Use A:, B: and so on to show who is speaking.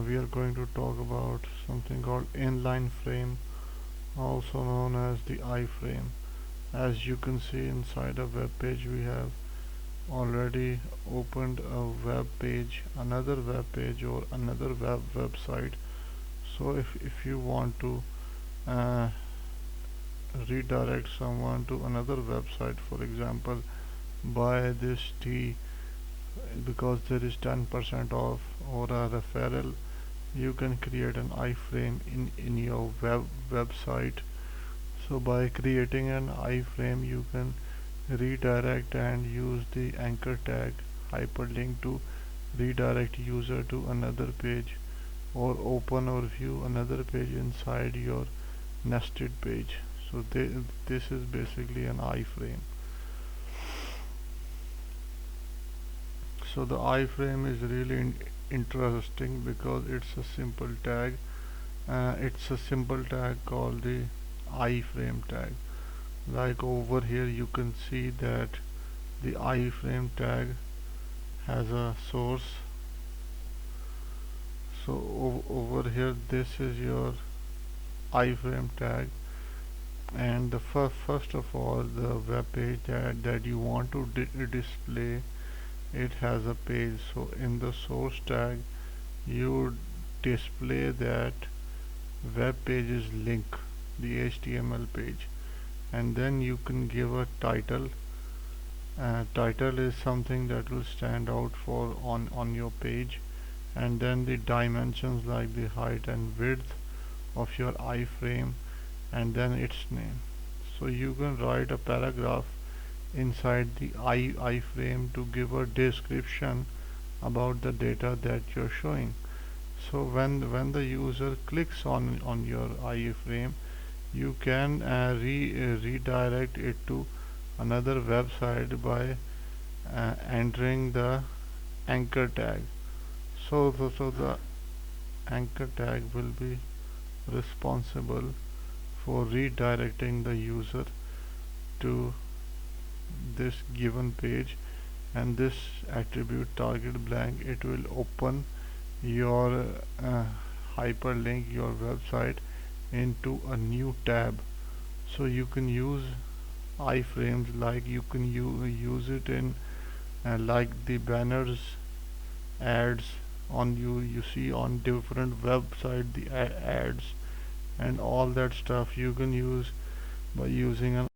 A: we are going to talk about something called inline frame, also known as the iframe. As you can see inside a web page, we have already opened a web page, another web page, or another website. So if you want to uh, redirect someone to another website, for example, buy this tea because there is 10% off, or a referral, you can create an iframe in your website. So by creating an iframe, you can redirect and use the anchor tag hyperlink to redirect user to another page, or open or view another page inside your nested page. So this is basically an iframe. So the iframe is really interesting because it's a simple tag. It's a simple tag called the iframe tag. Like over here you can see that the iframe tag has a source. So over here this is your iframe tag, and the first of all, the web page that you want to display, it has a page. So in the source tag you display that web page's link, the HTML page, and then you can give a title. Title is something that will stand out for on your page, and then the dimensions like the height and width of your iframe, and then its name. So you can write a paragraph inside the iframe to give a description about the data that you're showing. So when the user clicks on your iframe, you can redirect it to another website by entering the anchor tag. So the anchor tag will be responsible for redirecting the user to this given page, and this attribute target blank, it will open your hyperlink, your website, into a new tab. So you can use iframes, like you can use it in like the banners, ads on you see on different website, the ads and all that stuff you can use by using an